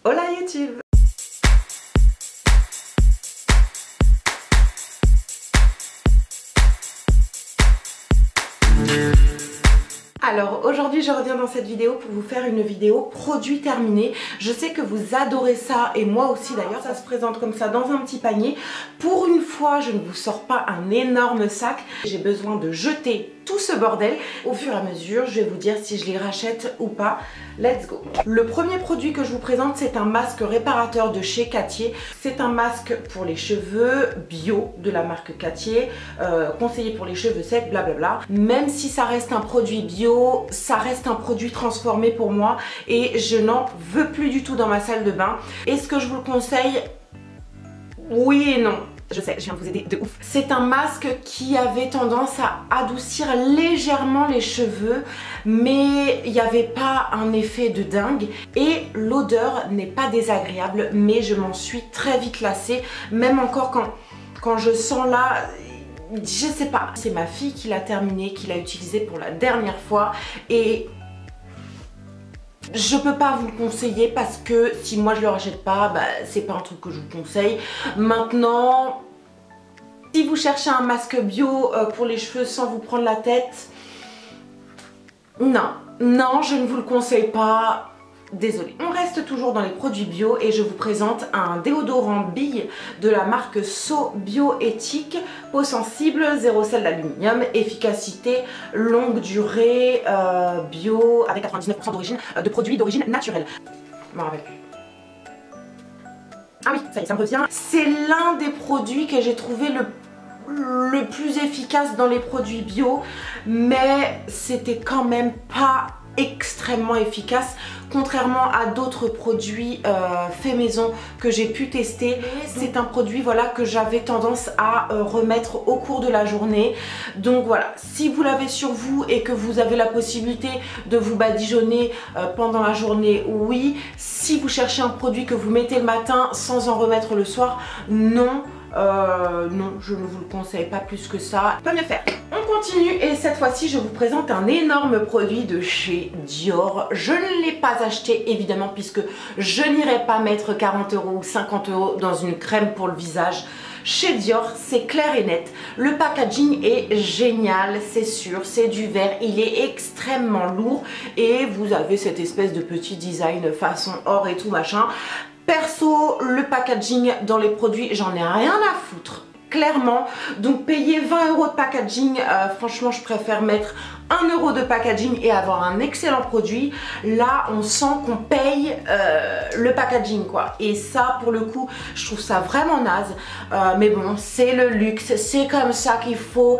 Hola YouTube! Alors aujourd'hui je reviens dans cette vidéo pour vous faire une vidéo produit terminé. Je sais que vous adorez ça et moi aussi d'ailleurs. Ça se présente comme ça dans un petit panier. Pour une fois je ne vous sors pas un énorme sac. J'ai besoin de jeter tout ce bordel. Au fur et à mesure je vais vous dire si je les rachète ou pas. Let's go. Le premier produit que je vous présente c'est un masque réparateur de chez Cattier. C'est un masque pour les cheveux bio de la marque Cattier, conseillé pour les cheveux secs, blablabla. Même si ça reste un produit bio, ça reste un produit transformé pour moi et je n'en veux plus du tout dans ma salle de bain. Est-ce que je vous le conseille? Oui et non. Je sais, je viens de vous aider de ouf. C'est un masque qui avait tendance à adoucir légèrement les cheveux, mais il n'y avait pas un effet de dingue. Et l'odeur n'est pas désagréable, mais je m'en suis très vite lassée. Même encore quand je sens là, je sais pas. C'est ma fille qui l'a terminé, qui l'a utilisé pour la dernière fois. Et je peux pas vous le conseiller parce que si moi je le rachète pas, bah, c'est pas un truc que je vous conseille. Maintenant, si vous cherchez un masque bio pour les cheveux sans vous prendre la tête, non, je ne vous le conseille pas. Désolée. On reste toujours dans les produits bio et je vous présente un déodorant bille de la marque So Bioéthique, peau sensible, zéro sel d'aluminium, efficacité longue durée, bio avec 99% d'origine, de produits d'origine naturelle. Je m'en rappelle plus. Ah oui, ça y est, ça me revient. C'est l'un des produits que j'ai trouvé le plus efficace dans les produits bio, mais c'était quand même pas extrêmement efficace contrairement à d'autres produits faits maison que j'ai pu tester. C'est un produit voilà que j'avais tendance à remettre au cours de la journée. Donc voilà, si vous l'avez sur vous et que vous avez la possibilité de vous badigeonner pendant la journée, oui. Si vous cherchez un produit que vous mettez le matin sans en remettre le soir, non. Non, je ne vous le conseille pas plus que ça. Pas mieux faire. On continue et cette fois-ci je vous présente un énorme produit de chez Dior. Je ne l'ai pas acheté évidemment puisque je n'irai pas mettre 40 € ou 50 € dans une crème pour le visage. Chez Dior, c'est clair et net. Le packaging est génial, c'est sûr, c'est du verre, il est extrêmement lourd et vous avez cette espèce de petit design façon or et tout machin. Perso, le packaging dans les produits, j'en ai rien à foutre, clairement. Donc payer 20 € de packaging, franchement je préfère mettre 1 € de packaging et avoir un excellent produit. Là on sent qu'on paye le packaging quoi. Et ça pour le coup je trouve ça vraiment naze. Mais bon, c'est le luxe, c'est comme ça qu'il faut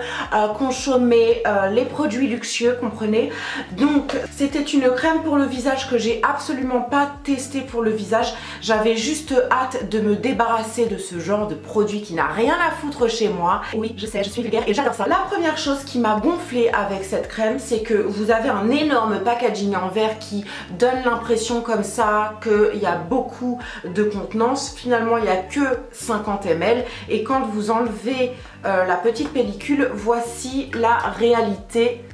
consommer les produits luxueux, comprenez. Donc c'était une crème pour le visage que j'ai absolument pas testé pour le visage. J'avais juste hâte de me débarrasser de ce genre de produit qui n'a rien à foutre chez moi. Oui je sais, je suis vulgaire et j'adore ça. La première chose qui m'a gonflé avec cette crème, c'est que vous avez un énorme packaging en verre qui donne l'impression comme ça qu'il y a beaucoup de contenance. Finalement il n'y a que 50 ml et quand vous enlevez la petite pellicule, voici la réalité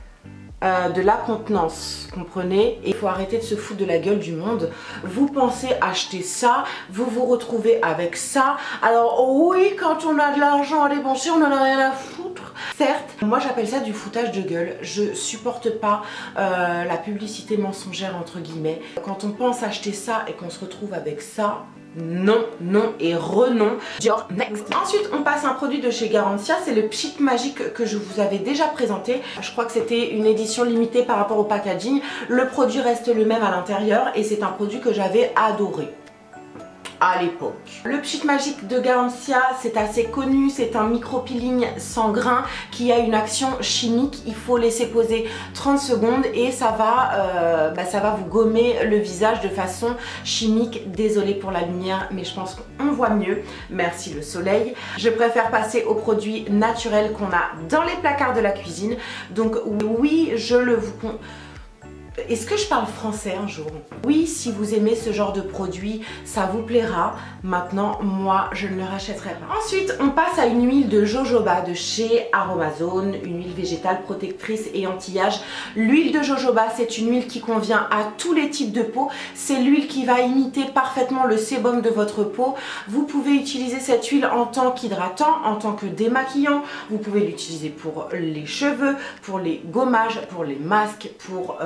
de la contenance, comprenez. Et il faut arrêter de se foutre de la gueule du monde. Vous pensez acheter ça, vous vous retrouvez avec ça. Alors oui, quand on a de l'argent à dépenser, on n'en a rien à foutre. Certes, moi j'appelle ça du foutage de gueule. Je supporte pas la publicité mensongère entre guillemets. Quand on pense acheter ça et qu'on se retrouve avec ça, non, non et renom. Dior, next. Ensuite on passe à un produit de chez Garantia, c'est le Pchit Magique que je vous avais déjà présenté. Je crois que c'était une édition limitée par rapport au packaging. Le produit reste le même à l'intérieur et c'est un produit que j'avais adoré à l'époque. Le Pchit Magique de Garantia, c'est assez connu, c'est un micro-peeling sans grain qui a une action chimique. Il faut laisser poser 30 secondes et ça va vous gommer le visage de façon chimique. Désolée pour la lumière, mais je pense qu'on voit mieux. Merci le soleil. Je préfère passer aux produits naturels qu'on a dans les placards de la cuisine. Donc oui, je le vous conseille. Est-ce que je parle français un jour? Oui, si vous aimez ce genre de produit, ça vous plaira. Maintenant, moi, je ne le rachèterai pas. Ensuite, on passe à une huile de jojoba de chez Aromazone, une huile végétale protectrice et anti-âge. L'huile de jojoba, c'est une huile qui convient à tous les types de peau. C'est l'huile qui va imiter parfaitement le sébum de votre peau. Vous pouvez utiliser cette huile en tant qu'hydratant, en tant que démaquillant. Vous pouvez l'utiliser pour les cheveux, pour les gommages, pour les masques, pour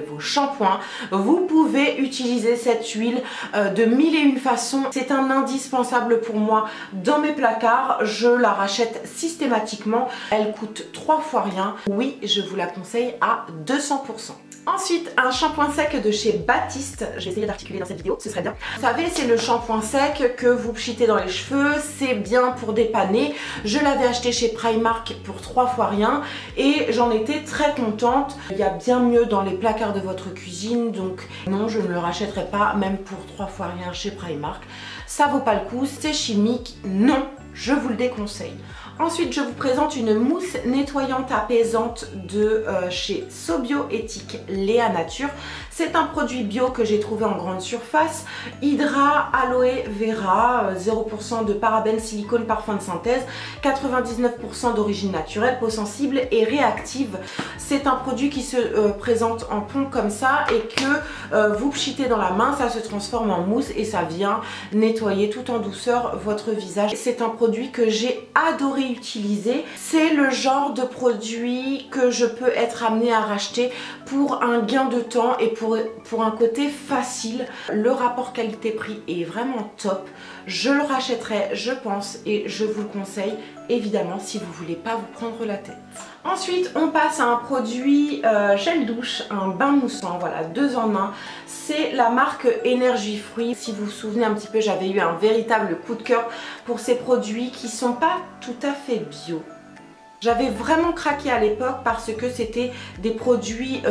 vos shampoings. Vous pouvez utiliser cette huile de mille et une façons. C'est un indispensable pour moi dans mes placards. Je la rachète systématiquement. Elle coûte 3 fois rien. Oui, je vous la conseille à 200%. Ensuite, un shampoing sec de chez Baptiste. Je vais essayer d'articuler dans cette vidéo, ce serait bien. Vous savez, c'est le shampoing sec que vous pchitez dans les cheveux. C'est bien pour dépanner. Je l'avais acheté chez Primark pour 3 fois rien et j'en étais très contente. Il y a bien mieux dans les placards de votre cuisine, donc non, je ne le rachèterai pas, même pour 3 fois rien chez Primark. Ça vaut pas le coup, c'est chimique, non, je vous le déconseille. Ensuite, je vous présente une mousse nettoyante apaisante de chez Sobioéthique Léa Nature. C'est un produit bio que j'ai trouvé en grande surface. Hydra, aloe vera, 0% de parabènes, silicone, parfum de synthèse, 99% d'origine naturelle, peau sensible et réactive. C'est un produit qui se présente en pompe comme ça et que vous pchitez dans la main, ça se transforme en mousse et ça vient nettoyer tout en douceur votre visage. C'est un produit que j'ai adoré utiliser. C'est le genre de produit que je peux être amenée à racheter pour un gain de temps et pour un côté facile. Le rapport qualité-prix est vraiment top. Je le rachèterai, je pense, et je vous le conseille, évidemment, si vous voulez pas vous prendre la tête. Ensuite, on passe à un produit gel douche, un bain moussant, voilà, 2 en 1. C'est la marque Énergie Fruits. Si vous vous souvenez un petit peu, j'avais eu un véritable coup de cœur pour ces produits qui sont pas tout à fait bio. J'avais vraiment craqué à l'époque parce que c'était des produits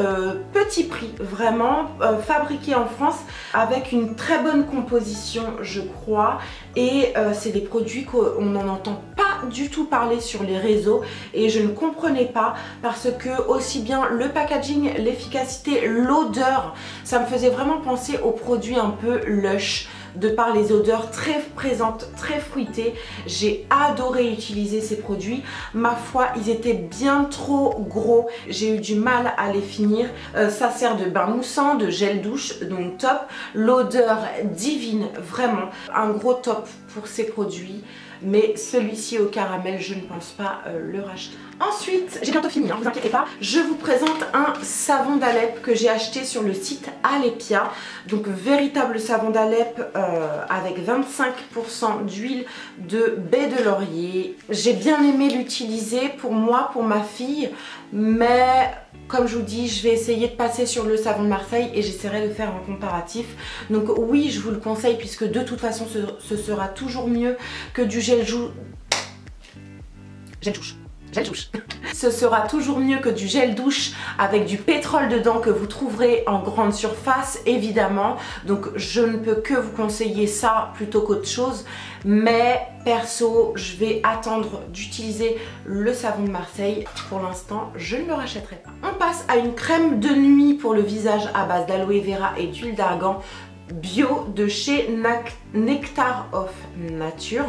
petit prix, vraiment fabriqués en France avec une très bonne composition, je crois. Et c'est des produits qu'on n'en entend pas du tout parler sur les réseaux et je ne comprenais pas parce que aussi bien le packaging, l'efficacité, l'odeur, ça me faisait vraiment penser aux produits un peu Lush. De par les odeurs très présentes, très fruitées. J'ai adoré utiliser ces produits. Ma foi, ils étaient bien trop gros. J'ai eu du mal à les finir. Ça sert de bain moussant, de gel douche, donc top. L'odeur divine, vraiment. Un gros top pour ces produits. Mais celui-ci au caramel, je ne pense pas le racheter. Ensuite, j'ai bientôt fini, hein, vous inquiétez pas. Je vous présente un savon d'Alep que j'ai acheté sur le site Alepia. Donc véritable savon d'Alep avec 25% d'huile de baie de laurier. J'ai bien aimé l'utiliser pour moi, pour ma fille, mais comme je vous dis, je vais essayer de passer sur le savon de Marseille et j'essaierai de faire un comparatif. Donc oui, je vous le conseille puisque de toute façon, ce sera toujours mieux que du gel douche. Ce sera toujours mieux que du gel douche avec du pétrole dedans que vous trouverez en grande surface, évidemment. Donc je ne peux que vous conseiller ça plutôt qu'autre chose. Mais perso, je vais attendre d'utiliser le savon de Marseille. Pour l'instant, je ne le rachèterai pas. On passe à une crème de nuit pour le visage à base d'aloe vera et d'huile d'argan bio de chez Nectar of Nature.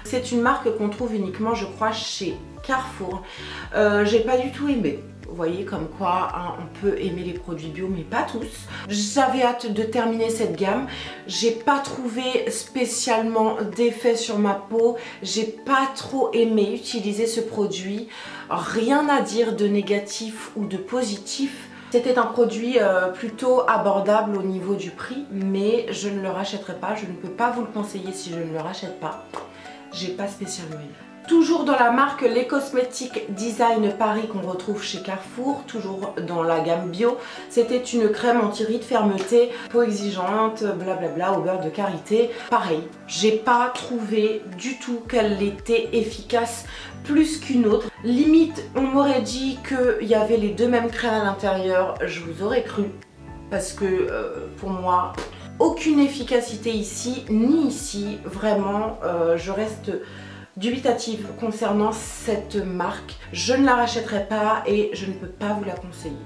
C'est une marque qu'on trouve uniquement, je crois, chez Carrefour. J'ai pas du tout aimé. Vous voyez comme quoi hein, on peut aimer les produits bio mais pas tous. J'avais hâte de terminer cette gamme. J'ai pas trouvé spécialement d'effet sur ma peau. J'ai pas trop aimé utiliser ce produit. Rien à dire de négatif ou de positif. C'était un produit plutôt abordable au niveau du prix, mais je ne le rachèterai pas. Je ne peux pas vous le conseiller si je ne le rachète pas. J'ai pas spécialement aimé. Toujours dans la marque Les Cosmetiques Design Paris qu'on retrouve chez Carrefour, toujours dans la gamme bio. C'était une crème anti-rides, fermeté, peau exigeante, blablabla, au beurre de karité. Pareil, j'ai pas trouvé du tout qu'elle était efficace plus qu'une autre. Limite, on m'aurait dit qu'il y avait les deux mêmes crèmes à l'intérieur, je vous aurais cru. Parce que pour moi, aucune efficacité ici, ni ici. Vraiment, je reste dubitative concernant cette marque. Je ne la rachèterai pas et je ne peux pas vous la conseiller.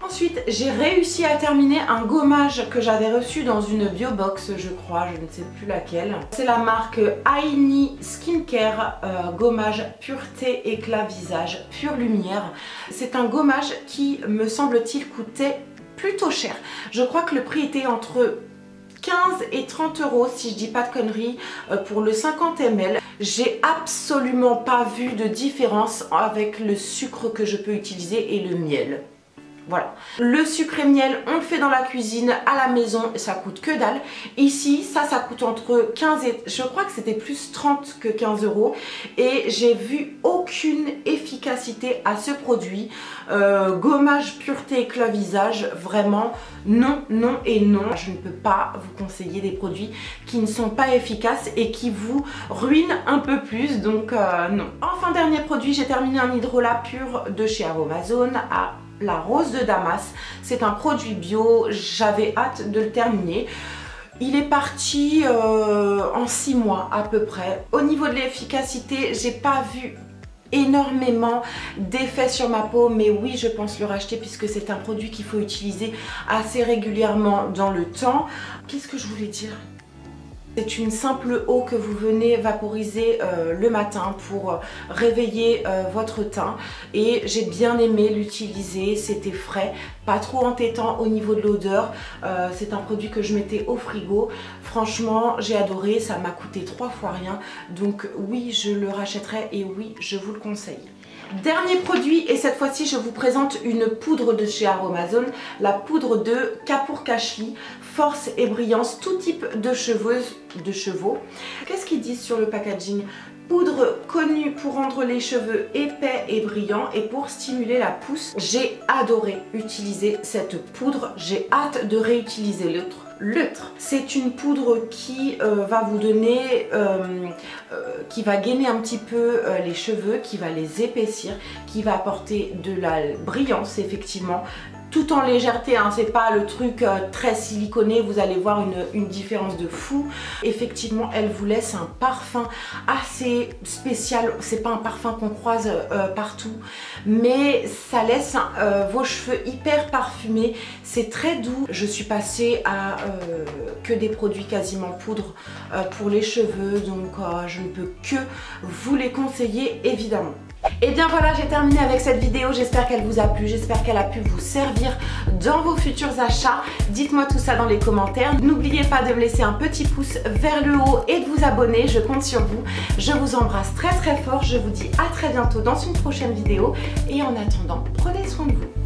Ensuite, j'ai réussi à terminer un gommage que j'avais reçu dans une biobox, je crois, je ne sais plus laquelle. C'est la marque Aini Skincare gommage pureté éclat visage pure lumière. C'est un gommage qui, me semble-t-il, coûtait plutôt cher. Je crois que le prix était entre 15 et 30 euros si je dis pas de conneries pour le 50 ml. J'ai absolument pas vu de différence avec le sucre que je peux utiliser et le miel. Voilà, le sucre et miel on le fait dans la cuisine, à la maison, ça coûte que dalle. Ici ça coûte entre 15 et je crois que c'était plus 30 que 15 euros. Et j'ai vu aucune efficacité à ce produit. Gommage pureté éclat visage, vraiment non, non et non. Je ne peux pas vous conseiller des produits qui ne sont pas efficaces et qui vous ruinent un peu plus, donc non. Enfin, dernier produit, j'ai terminé un hydrolat pur de chez Aromazone à la rose de Damas. C'est un produit bio, j'avais hâte de le terminer. Il est parti en 6 mois à peu près. Au niveau de l'efficacité, j'ai pas vu énormément d'effets sur ma peau, mais oui, je pense le racheter puisque c'est un produit qu'il faut utiliser assez régulièrement dans le temps. Qu'est-ce que je voulais dire ? C'est une simple eau que vous venez vaporiser le matin pour réveiller votre teint, et j'ai bien aimé l'utiliser, c'était frais, pas trop entêtant au niveau de l'odeur. C'est un produit que je mettais au frigo, franchement j'ai adoré, ça m'a coûté 3 fois rien, donc oui je le rachèterai et oui je vous le conseille. Dernier produit, et cette fois-ci je vous présente une poudre de chez Aromazone, la poudre de Kapoor Kashli, force et brillance, tout type de chevaux. Qu'est-ce qu'ils disent sur le packaging? Poudre connue pour rendre les cheveux épais et brillants et pour stimuler la pousse. J'ai adoré utiliser cette poudre, j'ai hâte de réutiliser l'autre. C'est une poudre qui va vous donner, qui va gainer un petit peu les cheveux, qui va les épaissir, qui va apporter de la brillance effectivement, tout en légèreté, hein, c'est pas le truc très siliconé, vous allez voir une différence de fou. Effectivement, elle vous laisse un parfum assez spécial, c'est pas un parfum qu'on croise partout, mais ça laisse vos cheveux hyper parfumés, c'est très doux. Je suis passée à que des produits quasiment poudre pour les cheveux, donc je ne peux que vous les conseiller évidemment. Et bien voilà, j'ai terminé avec cette vidéo, j'espère qu'elle vous a plu, j'espère qu'elle a pu vous servir dans vos futurs achats. Dites-moi tout ça dans les commentaires. N'oubliez pas de me laisser un petit pouce vers le haut et de vous abonner, je compte sur vous. Je vous embrasse très très fort, je vous dis à très bientôt dans une prochaine vidéo et en attendant, prenez soin de vous.